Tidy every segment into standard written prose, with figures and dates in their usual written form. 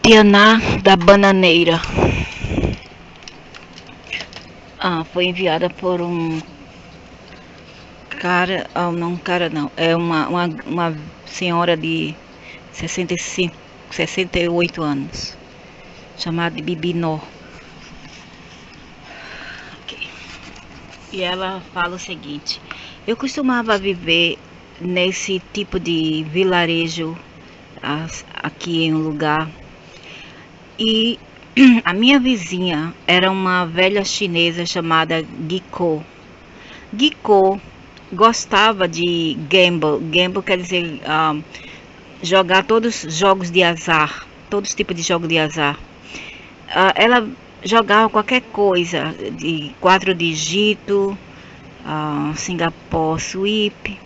Pianá da Bananeira. Foi enviada por um cara, não um cara não, é uma senhora de 65, 68 anos, chamada de Bibinó. E ela fala o seguinte: eu costumava viver nesse tipo de vilarejo aqui em um lugar, e a minha vizinha era uma velha chinesa chamada Giko. Giko gostava de gamble. Gamble quer dizer jogar todos os jogos de azar, todos os tipos de jogos de azar. Ela jogava qualquer coisa de 4 dígitos, Singapore Sweep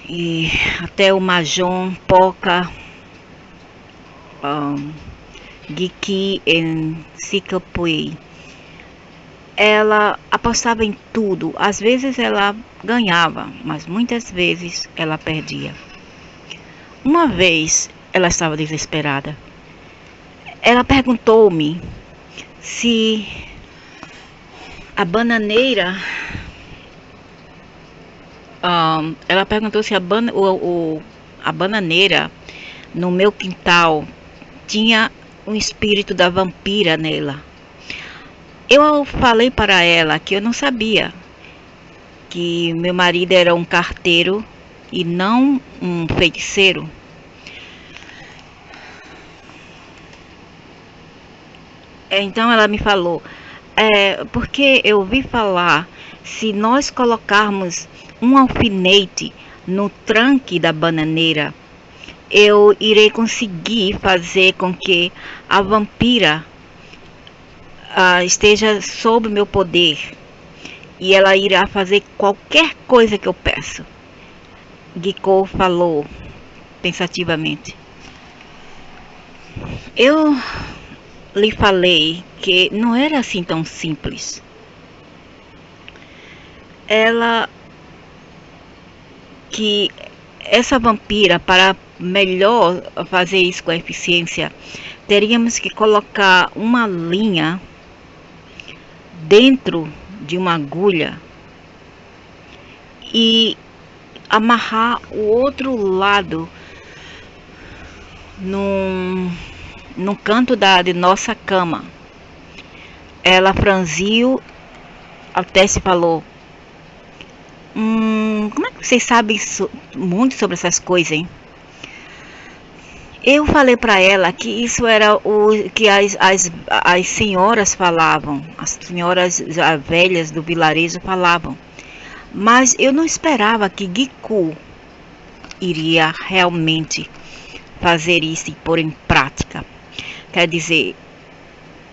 e até o Mahjong, Poker, Giki e Sikapui. Ela apostava em tudo. Às vezes ela ganhava, mas muitas vezes ela perdia. Uma vez ela estava desesperada. Ela perguntou-me se a bananeira, ela perguntou se a bananeira no meu quintal tinha um espírito da vampira nela. Eu falei para ela que eu não sabia, que meu marido era um carteiro e não um feiticeiro. Então ela me falou, porque eu ouvi falar, se nós colocarmos um alfinete no tranque da bananeira, eu irei conseguir fazer com que a vampira esteja sob meu poder e ela irá fazer qualquer coisa que eu peço. Giko falou pensativamente. Eu lhe falei que não era assim tão simples. Que essa vampira, para melhor fazer isso com a eficiência, teríamos que colocar uma linha dentro de uma agulha e amarrar o outro lado no canto de nossa cama. Ela franziu, até se falou, como é que vocês sabem muito sobre essas coisas, hein? Eu falei para ela que isso era o que as senhoras falavam, as senhoras velhas do vilarejo falavam. Mas eu não esperava que Giko iria realmente fazer isso e pôr em prática. Quer dizer,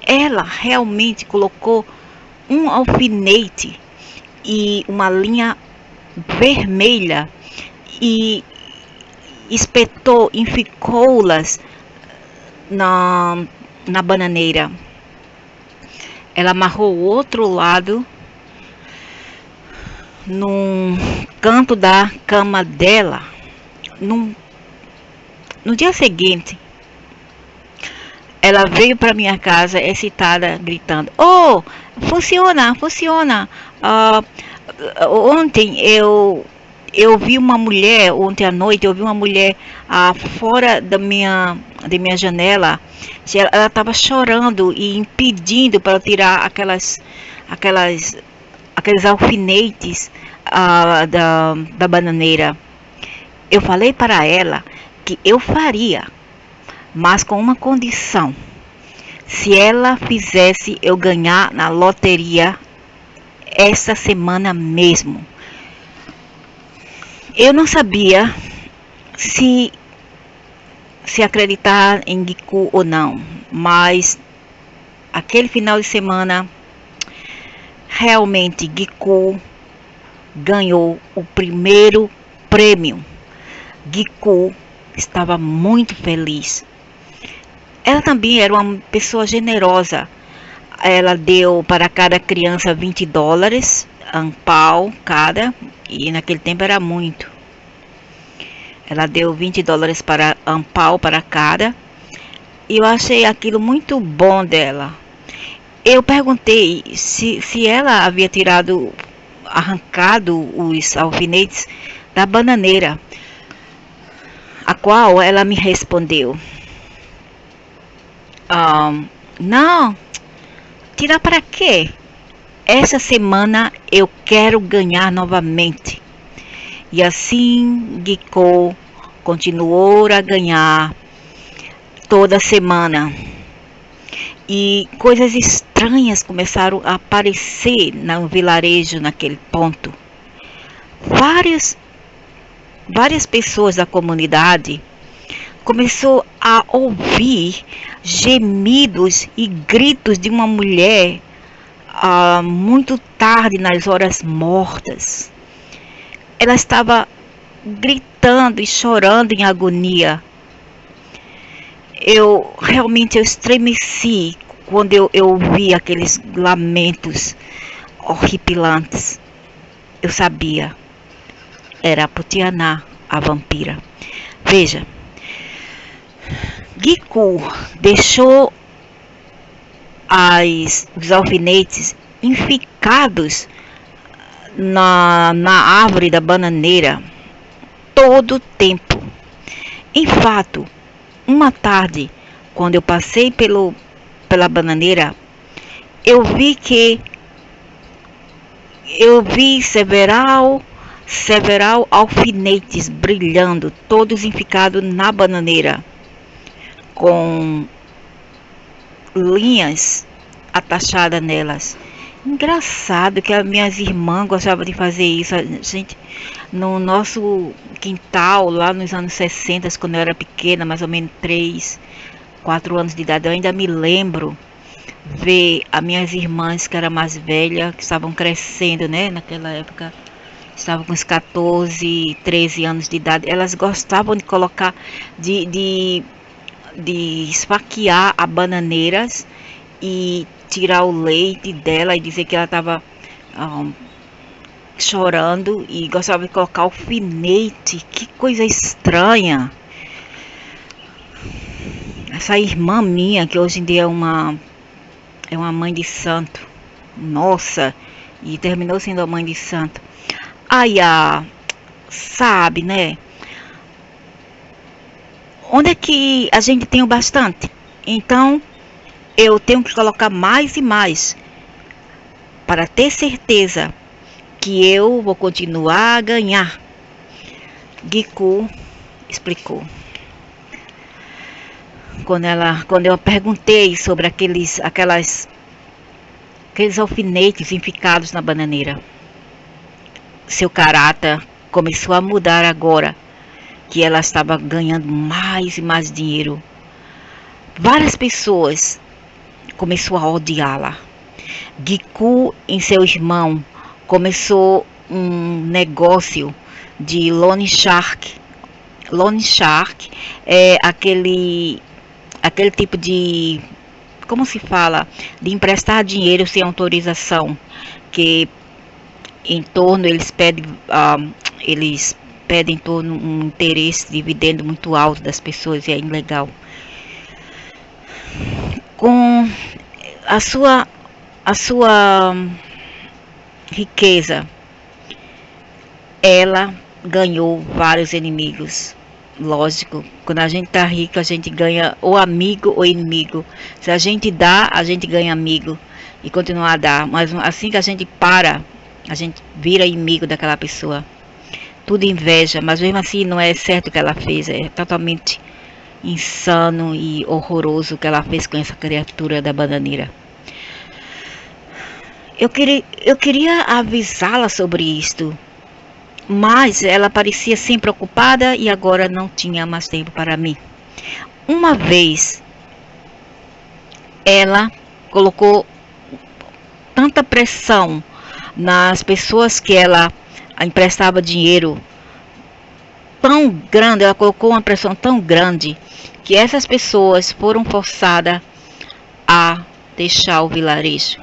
ela realmente colocou um alfinete e uma linha vermelha e espetou, enficou-las na bananeira. Ela amarrou o outro lado no canto da cama dela. No dia seguinte, ela veio para minha casa excitada, gritando: "Oh, funciona, funciona! Ontem eu vi uma mulher, ontem à noite eu vi uma mulher fora da minha janela. Ela estava chorando e impedindo para tirar aqueles alfinetes da bananeira. Eu falei para ela que eu faria, mas com uma condição: se ela fizesse eu ganhar na loteria essa semana mesmo." Eu não sabia se acreditar em Giko ou não, mas aquele final de semana realmente Giko ganhou o primeiro prêmio. Giko estava muito feliz. Ela também era uma pessoa generosa. Ela deu para cada criança $20, pau cada, e naquele tempo era muito. Ela deu $20 para pau para cada, E eu achei aquilo muito bom dela. Eu perguntei se ela havia arrancado os alfinetes da bananeira, a qual ela me respondeu: não, tirar para quê? Essa semana eu quero ganhar novamente. E assim Giko continuou a ganhar toda semana. E coisas estranhas começaram a aparecer no vilarejo naquele ponto. Várias pessoas da comunidade começou a ouvir gemidos e gritos de uma mulher muito tarde, nas horas mortas. Ela estava gritando e chorando em agonia. Eu realmente estremeci quando eu ouvi aqueles lamentos horripilantes. Eu sabia, era a Putianá, a vampira. Veja, Giko deixou os alfinetes enficados na árvore da bananeira todo o tempo. Em fato, uma tarde, quando eu passei pela bananeira, eu vi several alfinetes brilhando, todos enficados na bananeira, com linhas atachadas nelas. Engraçado que as minhas irmãs gostavam de fazer isso. Gente, no nosso quintal, lá nos anos 60, quando eu era pequena, mais ou menos 3, 4 anos de idade, eu ainda me lembro ver as minhas irmãs que eram mais velhas, que estavam crescendo, né, naquela época, estavam com uns 14, 13 anos de idade. Elas gostavam de colocar, de esfaquear a bananeiras e tirar o leite dela e dizer que ela estava chorando, e gostava de colocar alfinete. Que coisa estranha. Essa irmã minha, que hoje em dia é uma mãe de santo, nossa, e terminou sendo a mãe de santo. Sabe, né? Onde é que a gente tem o bastante? Então eu tenho que colocar mais e mais para ter certeza que eu vou continuar a ganhar. Giko explicou. Quando eu perguntei sobre aqueles alfinetes enficados na bananeira, seu caráter começou a mudar agora que ela estava ganhando mais e mais dinheiro. Várias pessoas começou a odiá-la. Giko e seu irmão começou um negócio de loan shark. Loan shark é aquele tipo de, como se fala, de emprestar dinheiro sem autorização, que em torno eles pedem em torno um interesse, dividendo muito alto das pessoas, e é ilegal. Com a sua riqueza, ela ganhou vários inimigos. Lógico, quando a gente tá rico, a gente ganha ou amigo ou inimigo. Se a gente dá, a gente ganha amigo e continuar a dar. Mas assim que a gente para, a gente vira inimigo daquela pessoa. Tudo inveja, mas mesmo assim não é certo o que ela fez. É totalmente insano e horroroso o que ela fez com essa criatura da bananeira. Eu queria avisá-la sobre isto, mas ela parecia sempre ocupada e agora não tinha mais tempo para mim. Uma vez, ela colocou tanta pressão nas pessoas que ela emprestava dinheiro, tão grande, ela colocou uma pressão tão grande, que essas pessoas foram forçadas a deixar o vilarejo.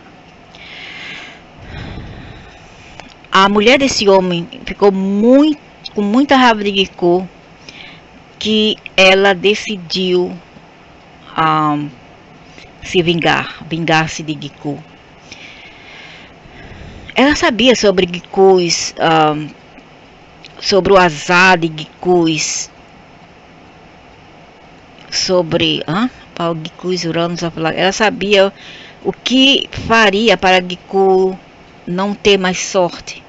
A mulher desse homem ficou com muita raiva de Giko, que ela decidiu se vingar-se de Giku. Ela sabia sobre Gikus, sobre o azar de Gikus, sobre Gikus Uranus. Ela sabia o que faria para Giku não ter mais sorte.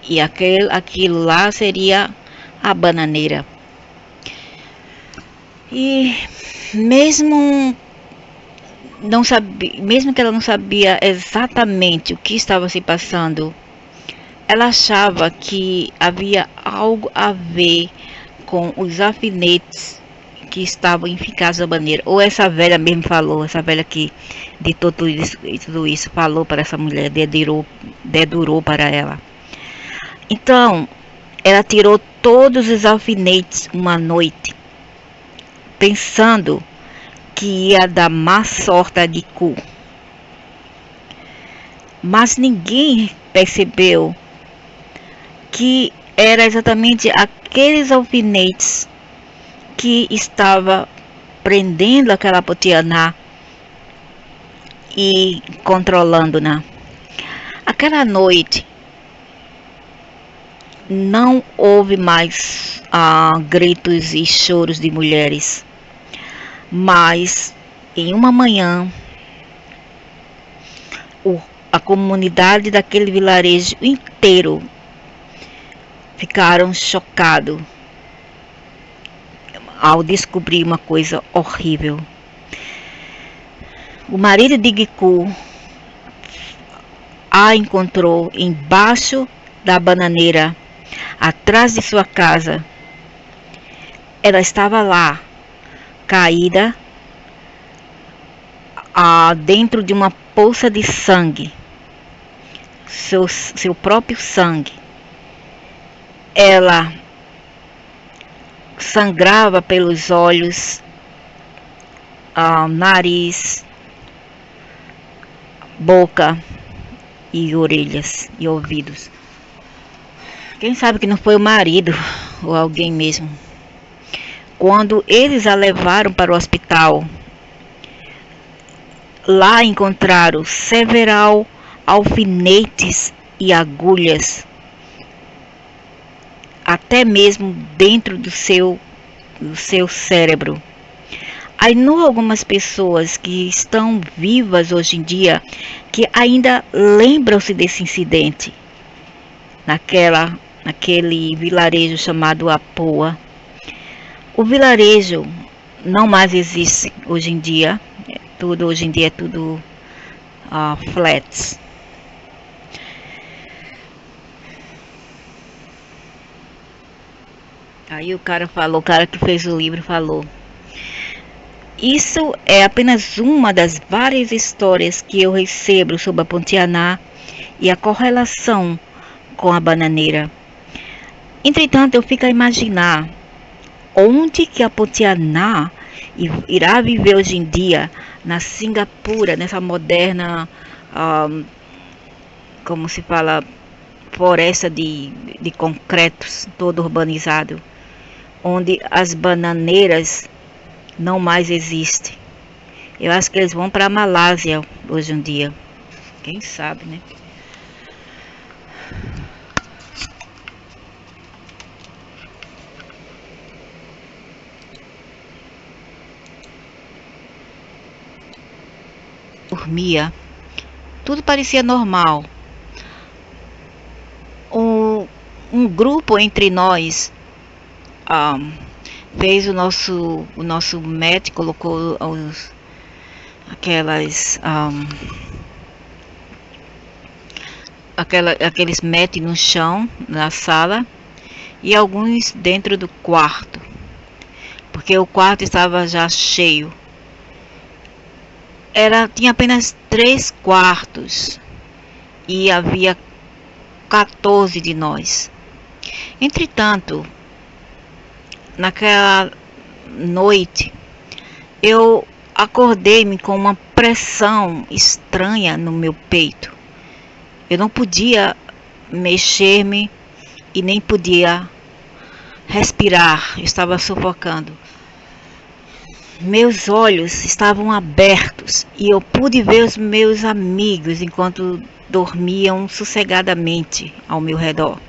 E aquilo lá seria a bananeira. E mesmo que ela não sabia exatamente o que estava se passando, ela achava que havia algo a ver com os alfinetes que estavam enficados na bananeira. Ou essa velha mesmo falou, essa velha que ditou tudo isso falou para essa mulher, dedurou para ela. Então, ela tirou todos os alfinetes uma noite, pensando que ia dar má sorte a Giku. Mas ninguém percebeu que era exatamente aqueles alfinetes que estava prendendo aquela Potianá e controlando-na. Aquela noite não houve mais gritos e choros de mulheres. Mas em uma manhã, a comunidade daquele vilarejo inteiro ficaram chocados ao descobrir uma coisa horrível. O marido de Giku a encontrou embaixo da bananeira, atrás de sua casa. Ela estava lá, caída, dentro de uma poça de sangue, seu próprio sangue. Ela sangrava pelos olhos, nariz, boca e orelhas e ouvidos. Quem sabe que não foi o marido ou alguém mesmo. Quando eles a levaram para o hospital, lá encontraram several alfinetes e agulhas, até mesmo dentro do seu cérebro. Há algumas pessoas que estão vivas hoje em dia que ainda lembram-se desse incidente, naquele vilarejo chamado Apoa. O vilarejo não mais existe hoje em dia. Hoje em dia é tudo flats. Aí o cara que fez o livro falou: isso é apenas uma das várias histórias que eu recebo sobre a Pontianá e a correlação com a bananeira. Entretanto, eu fico a imaginar onde que a Pontianá irá viver hoje em dia, na Singapura, nessa moderna, como se fala, floresta de concretos, todo urbanizado, onde as bananeiras não mais existem. Eu acho que eles vão para a Malásia hoje em dia. Quem sabe, né? Dormia, tudo parecia normal. Um grupo entre nós fez o nosso médico colocou aqueles mete no chão na sala e alguns dentro do quarto, porque o quarto estava já cheio. Tinha apenas 3 quartos e havia 14 de nós. Entretanto, naquela noite, eu acordei-me com uma pressão estranha no meu peito. Eu não podia mexer-me e nem podia respirar, eu estava sufocando. Meus olhos estavam abertos e eu pude ver os meus amigos enquanto dormiam sossegadamente ao meu redor.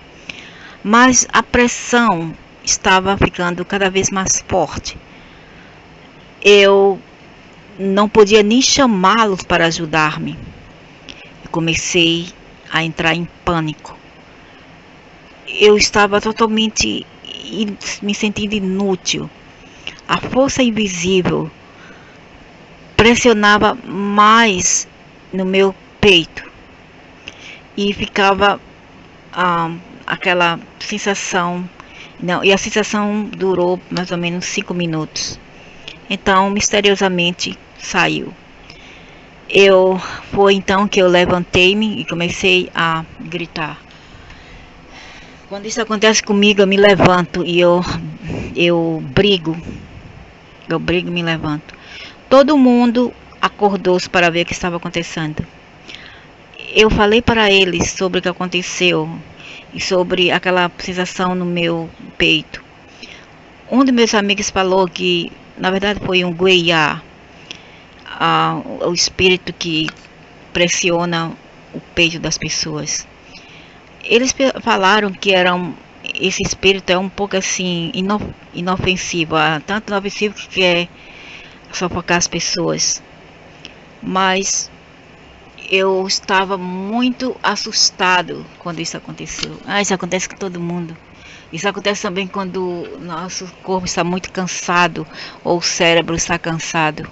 Mas a pressão estava ficando cada vez mais forte. Eu não podia nem chamá-los para ajudar-me. Eu comecei a entrar em pânico. Eu estava totalmente me sentindo inútil. A força invisível pressionava mais no meu peito e ficava aquela sensação. Não, e a sensação durou mais ou menos 5 minutos. Então, misteriosamente, saiu. Foi então que eu levantei-me e comecei a gritar. Quando isso acontece comigo, eu me levanto e eu brigo. Eu brigo e me levanto. Todo mundo acordou-se para ver o que estava acontecendo. Eu falei para eles sobre o que aconteceu e sobre aquela sensação no meu peito. Um dos meus amigos falou que, na verdade, foi um gueiá, o espírito que pressiona o peito das pessoas. Eles falaram que esse espírito é um pouco assim inofensivo, tanto inofensivo que quer sufocar as pessoas. Mas eu estava muito assustado quando isso aconteceu. Isso acontece com todo mundo. Isso acontece também quando o nosso corpo está muito cansado ou o cérebro está cansado.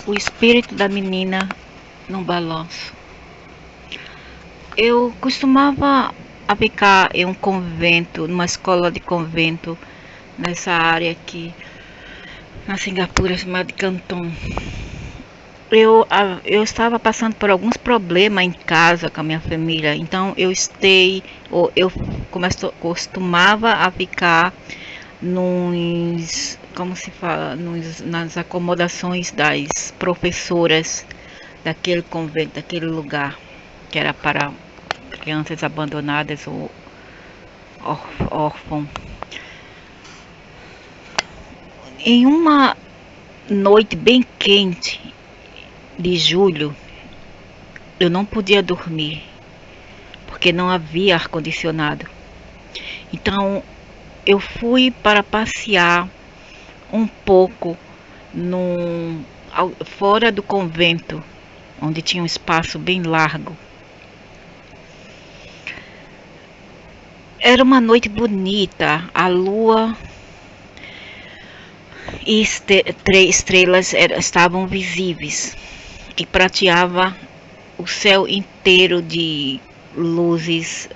O espírito da menina no balanço. Eu costumava ficar em um convento, numa escola de convento, nessa área aqui, na Singapura, chamada de Canton. Eu estava passando por alguns problemas em casa com a minha família, então eu costumava a ficar como se fala, nas acomodações das professoras daquele convento, daquele lugar, que era para crianças abandonadas ou órfãos. Em uma noite bem quente de julho, eu não podia dormir, porque não havia ar-condicionado. Então, eu fui para passear um pouco fora do convento, onde tinha um espaço bem largo. Era uma noite bonita, a lua e estrelas estavam visíveis e prateava o céu inteiro de luzes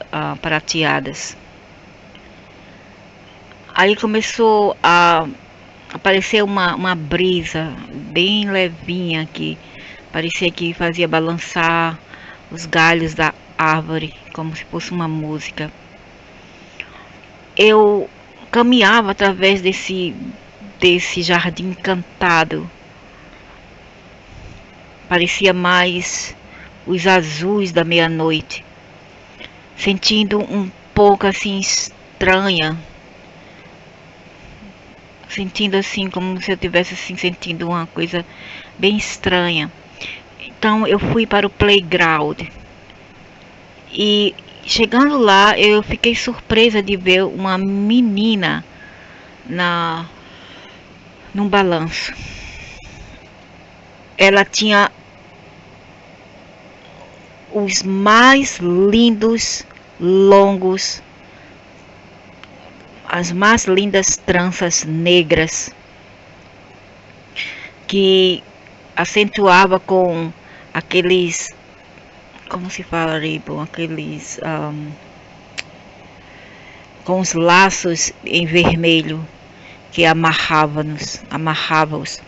prateadas. Aí começou a aparecer uma brisa bem levinha que parecia que fazia balançar os galhos da árvore como se fosse uma música. Eu caminhava através desse jardim encantado. Parecia mais os azuis da meia-noite, sentindo um pouco assim estranha, sentindo assim como se eu tivesse assim sentindo uma coisa bem estranha. Então eu fui para o playground e chegando lá eu fiquei surpresa de ver uma menina num balanço. Ela tinha os mais lindos, longos, as mais lindas tranças negras que acentuava com aqueles, como se fala, ribbon, aqueles com os laços em vermelho que amarrava-os.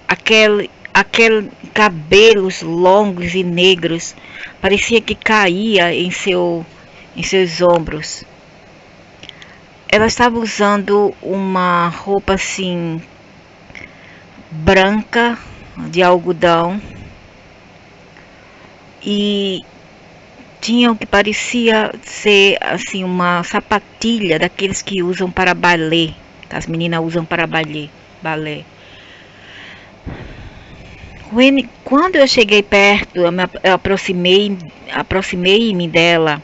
Aquele cabelos longos e negros parecia que caía em seus ombros. Ela estava usando uma roupa assim branca de algodão e tinha o que parecia ser assim uma sapatilha daqueles que usam para balé, que as meninas usam para balé. Quando eu cheguei perto, eu aproximei-me dela,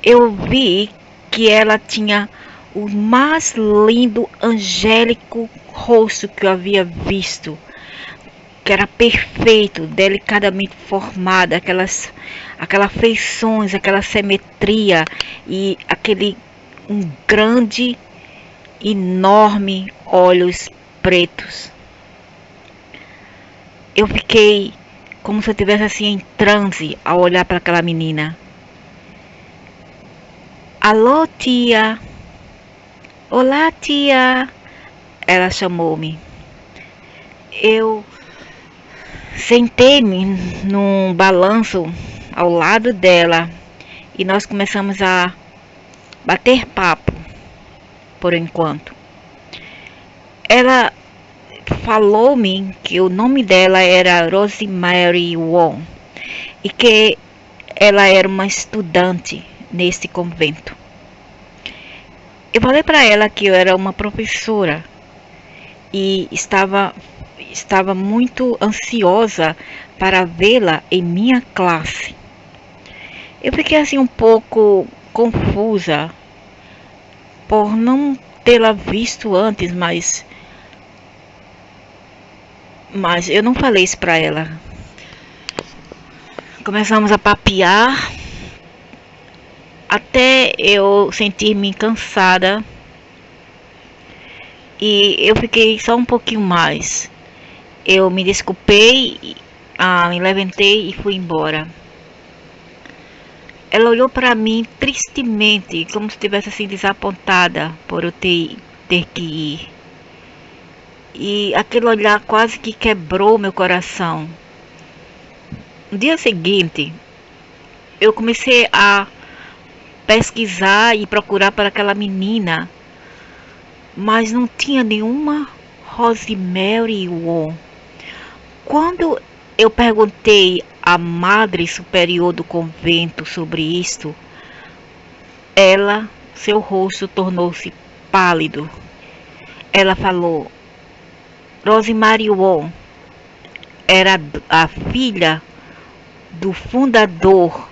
eu vi que ela tinha o mais lindo, angélico rosto que eu havia visto, que era perfeito, delicadamente formado, aquelas feições, aquela simetria e um grande, enorme olhos pretos. Eu fiquei como se eu estivesse assim em transe ao olhar para aquela menina. Alô, tia! Olá, tia! Ela chamou-me. Eu sentei-me num balanço ao lado dela e nós começamos a bater papo por enquanto. Ela falou-me que o nome dela era Rosemary Wong e que ela era uma estudante neste convento. Eu falei para ela que eu era uma professora e estava muito ansiosa para vê-la em minha classe. Eu fiquei assim um pouco confusa por não tê-la visto antes, mas eu não falei isso para ela. Começamos a papear até eu sentir-me cansada e eu fiquei só um pouquinho mais. Eu me desculpei, me levantei e fui embora. Ela olhou para mim tristemente, como se estivesse assim desapontada por eu ter que ir. E aquele olhar quase que quebrou meu coração. No dia seguinte, eu comecei a pesquisar e procurar para aquela menina, mas não tinha nenhuma Rosemary Wong. Quando eu perguntei à madre superior do convento sobre isto, seu rosto tornou-se pálido. Ela falou: Rosemary Wong era a filha do fundador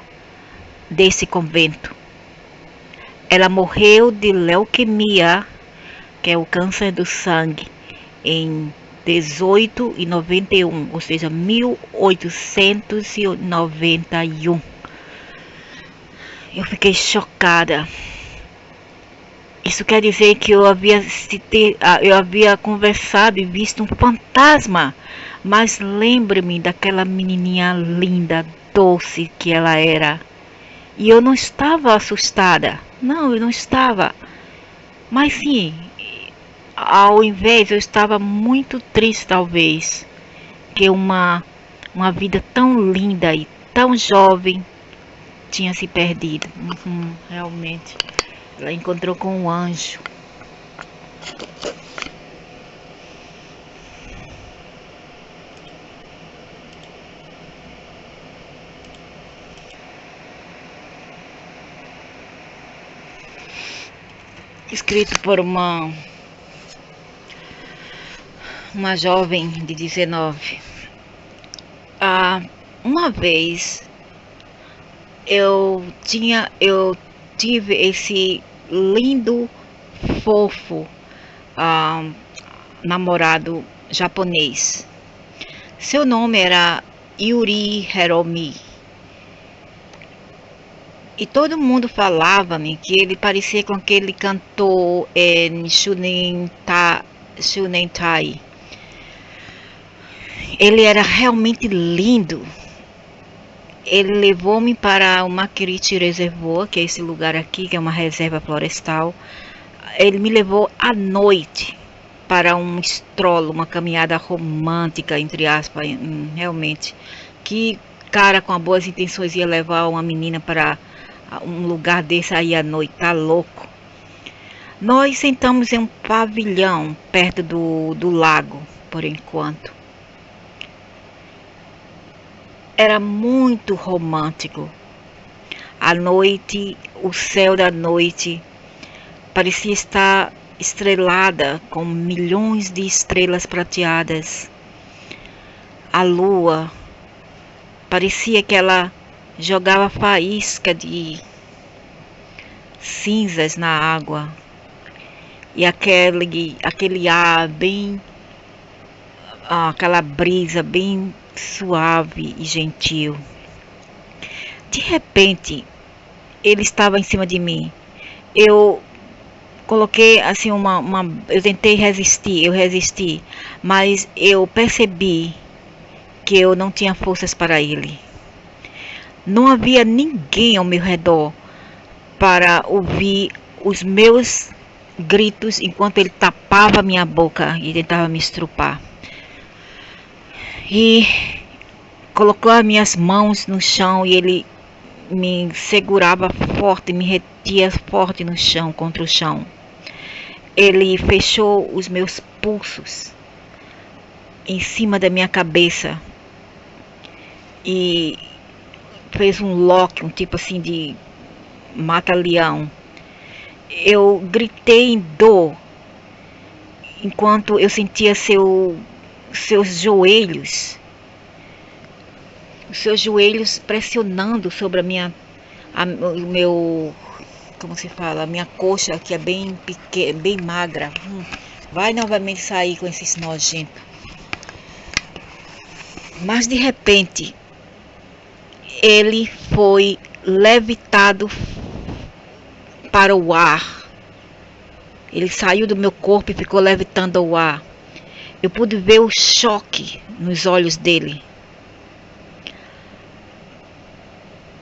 desse convento. Ela morreu de leuquemia, que é o câncer do sangue, em 1891, ou seja, 1891. Eu fiquei chocada. Isso quer dizer que eu havia conversado e visto um fantasma. Mas lembre-me daquela menininha linda, doce que ela era. E eu não estava assustada. Não, eu não estava. Mas sim, ao invés, eu estava muito triste, talvez, que uma vida tão linda e tão jovem tinha se perdido. Realmente, ela encontrou com um anjo. Escrito por uma jovem de 19. Uma vez eu tive esse lindo, fofo namorado japonês. Seu nome era Yuri Hiromi. E todo mundo falava-me que ele parecia com aquele cantor Shunen Tai. Ele era realmente lindo. Ele levou-me para o Maquirite Reservoir, que é esse lugar aqui, que é uma reserva florestal. Ele me levou à noite para um stroll, uma caminhada romântica, entre aspas, realmente. Que cara com boas intenções ia levar uma menina para um lugar desse aí à noite, tá louco? Nós sentamos em um pavilhão perto do lago, por enquanto. Era muito romântico. À noite, o céu da noite parecia estar estrelada com milhões de estrelas prateadas. A lua parecia que ela jogava faísca de cinzas na água. E aquele ar bem, aquela brisa bem suave e gentil. De repente, ele estava em cima de mim. Eu coloquei assim eu tentei resistir, eu resisti, mas eu percebi que eu não tinha forças para ele. Não havia ninguém ao meu redor para ouvir os meus gritos enquanto ele tapava minha boca e tentava me estrupar. E colocou as minhas mãos no chão e ele me segurava forte, me retia forte no chão, contra o chão. Ele fechou os meus pulsos em cima da minha cabeça e fez um lock, um tipo assim de mata-leão. Eu gritei em dor enquanto eu sentia seus joelhos pressionando sobre o meu, como se fala, a minha coxa, que é bem pequena, bem magra. Vai novamente sair com esses nojentos. Mas de repente, ele foi levitado para o ar. Ele saiu do meu corpo e ficou levitando ao ar. Eu pude ver o choque nos olhos dele.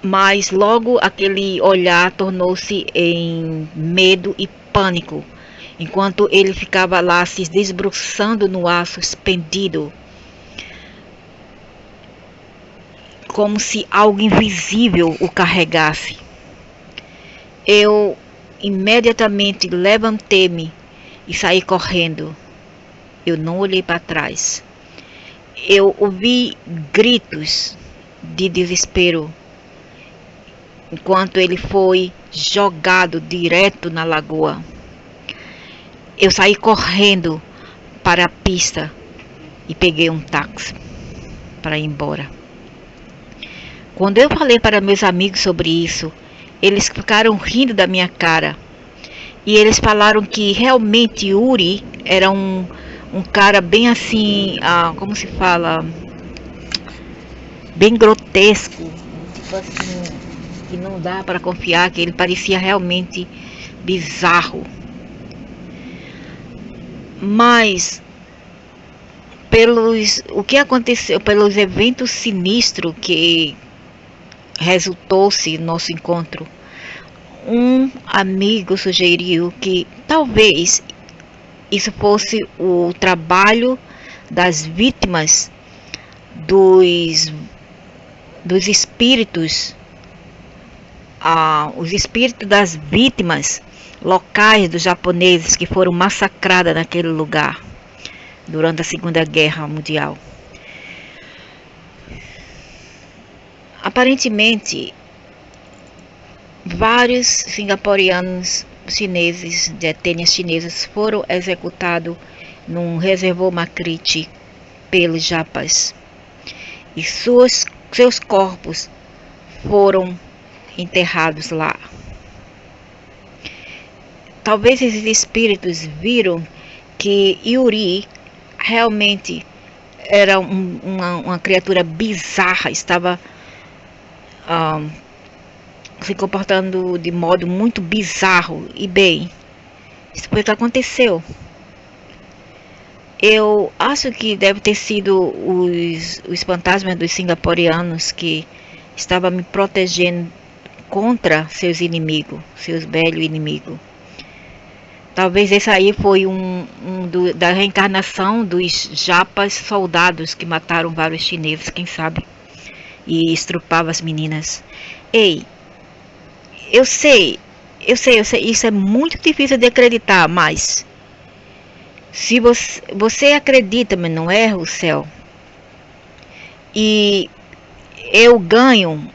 Mas logo aquele olhar tornou-se em medo e pânico, enquanto ele ficava lá se desbruçando no ar, suspendido, como se algo invisível o carregasse. Eu imediatamente levantei-me e saí correndo. Eu não olhei para trás. Eu ouvi gritos de desespero enquanto ele foi jogado direto na lagoa. Eu saí correndo para a pista e peguei um táxi para ir embora. Quando eu falei para meus amigos sobre isso, eles ficaram rindo da minha cara. E eles falaram que realmente Yuri era um cara bem assim, como se fala, bem grotesco, tipo assim, que não dá para confiar, que ele parecia realmente bizarro. Mas o que aconteceu, pelos eventos sinistros que resultou-se nosso encontro, um amigo sugeriu que talvez isso fosse o trabalho das vítimas dos espíritos, os espíritos das vítimas locais dos japoneses que foram massacradas naquele lugar durante a Segunda Guerra Mundial. Aparentemente, vários singaporeanos chineses, de etnias chinesas, foram executados num reservoir Maquirite pelos japas. E seus corpos foram enterrados lá. Talvez esses espíritos viram que Yuri realmente era uma criatura bizarra, estava se comportando de modo muito bizarro. E bem, isso foi o que aconteceu. Eu acho que deve ter sido os fantasmas dos singaporeanos que estavam me protegendo contra seus inimigos, seus velhos inimigos. Talvez esse aí foi da reencarnação dos japas soldados que mataram vários chineses, quem sabe, e estrupavam as meninas. Ei, eu sei, isso é muito difícil de acreditar, mas se você acredita, mas não erra o céu, e eu ganho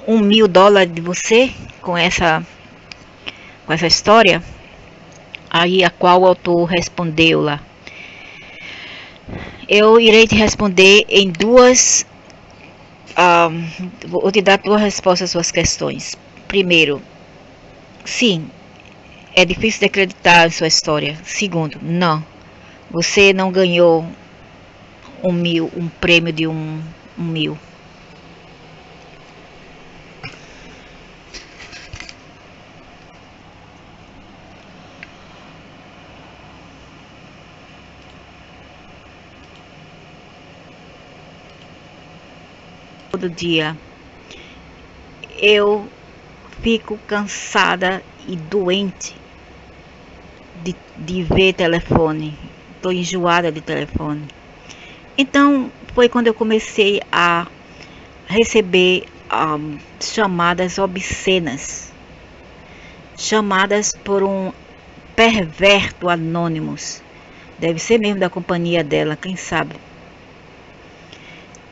$1.000 de você com essa história, aí a qual o autor respondeu lá. Eu irei te responder em vou te dar duas respostas às suas questões. Primeiro, sim, é difícil de acreditar em sua história. Segundo, não, você não ganhou um prêmio de um mil. Todo dia eu fico cansada e doente de ver telefone. Estou enjoada de telefone. Então foi quando eu comecei a receber chamadas obscenas, chamadas por um perverto anônimos. Deve ser mesmo da companhia dela, quem sabe.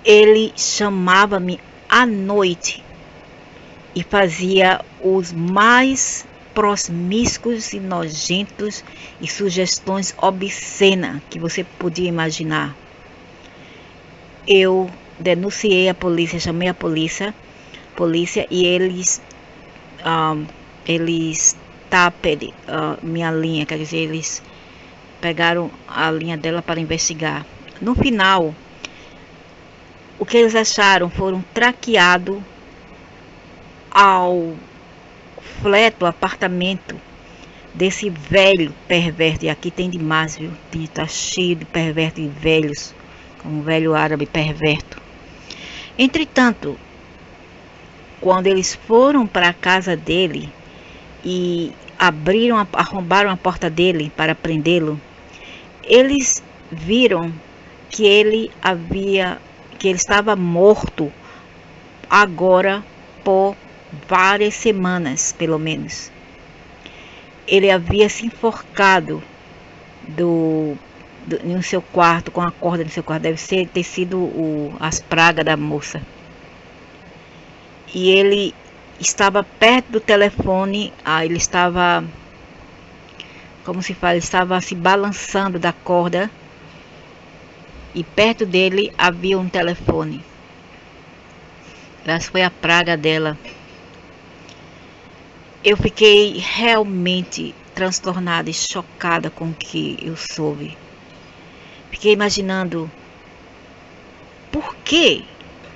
Ele chamava-me à noite e fazia os mais promíscuos e nojentos e sugestões obscenas que você podia imaginar. Eu denunciei a polícia, chamei a polícia e eles tapem minha linha, quer dizer, eles pegaram a linha dela para investigar. No final, o que eles acharam foram traqueado ao flat, o apartamento desse velho perverso. E aqui tem demais, viu? Tá cheio de perversos e velhos, como um velho árabe perverso. Entretanto, quando eles foram para a casa dele e arrombaram a porta dele para prendê-lo, eles viram que ele estava morto agora por várias semanas, pelo menos. Ele havia se enforcado no seu quarto, com a corda no seu quarto. Deve ter sido as pragas da moça. E ele estava perto do telefone, ele estava, como se fala, ele estava se balançando da corda. E perto dele havia um telefone. Essa foi a praga dela. Eu fiquei realmente transtornada e chocada com o que eu soube. Fiquei imaginando, por quê?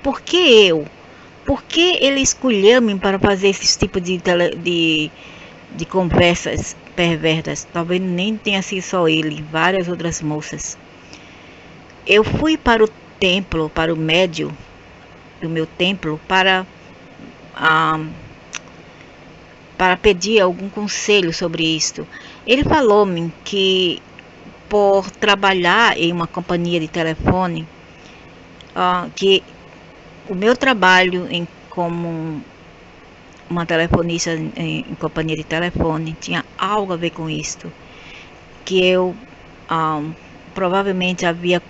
Por que eu? Por que ele escolheu-me para fazer esse tipo de conversas perversas? Talvez nem tenha sido só ele, várias outras moças. Eu fui para o templo, para o médium do meu templo, para pedir algum conselho sobre isto. Ele falou-me que por trabalhar em uma companhia de telefone, que o meu trabalho como uma telefonista em companhia de telefone tinha algo a ver com isto, que eu provavelmente havia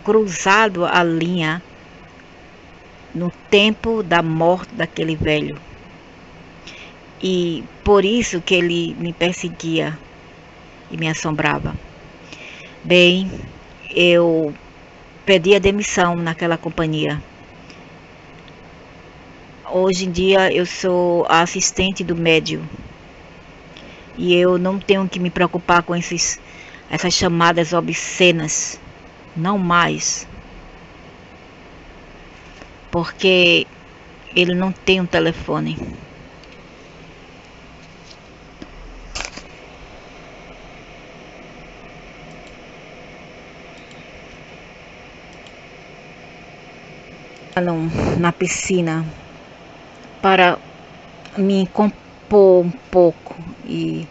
cruzado a linha no tempo da morte daquele velho, e por isso que ele me perseguia e me assombrava. Bem, eu pedi a demissão naquela companhia. Hoje em dia eu sou a assistente do médium e eu não tenho que me preocupar com essas chamadas obscenas, não mais, porque ele não tem um telefone. na piscina para me compor um pouco e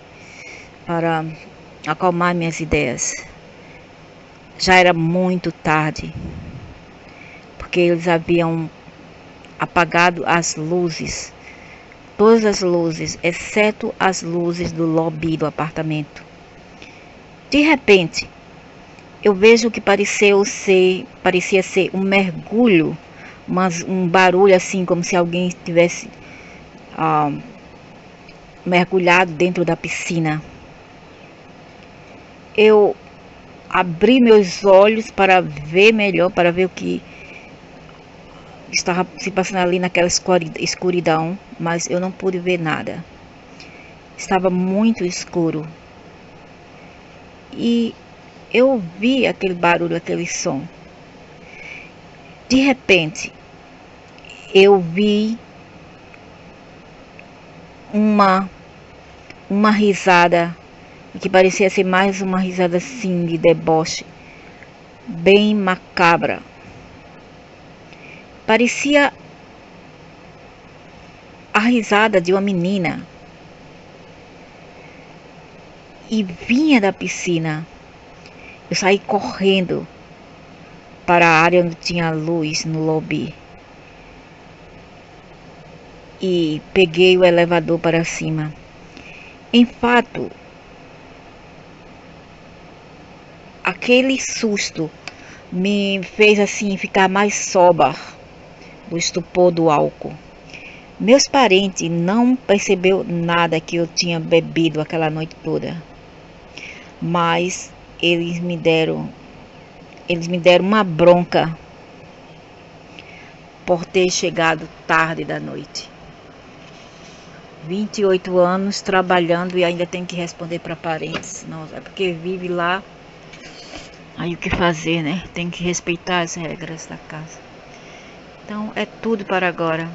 para acalmar minhas ideias. Já era muito tarde, porque eles haviam apagado as luzes, todas as luzes, exceto as luzes do lobby do apartamento. De repente, eu vejo que parecia ser um mergulho, um barulho assim, como se alguém tivesse mergulhado dentro da piscina. Eu abri meus olhos para ver melhor, para ver o que estava se passando ali naquela escuridão, mas eu não pude ver nada. Estava muito escuro. E eu ouvi aquele barulho, aquele som. De repente, eu vi uma risada, que parecia ser mais uma risada assim de deboche, bem macabra. Parecia a risada de uma menina. E vinha da piscina. Eu saí correndo para a área onde tinha luz no lobby. E peguei o elevador para cima. Em fato, aquele susto me fez assim ficar mais sóbria do estupor do álcool. Meus parentes não perceberam nada que eu tinha bebido aquela noite toda, mas eles me deram uma bronca por ter chegado tarde da noite. 28 anos trabalhando e ainda tem que responder para parentes. Não, é porque vive lá. Aí o que fazer, né? Tem que respeitar as regras da casa. Então é tudo para agora.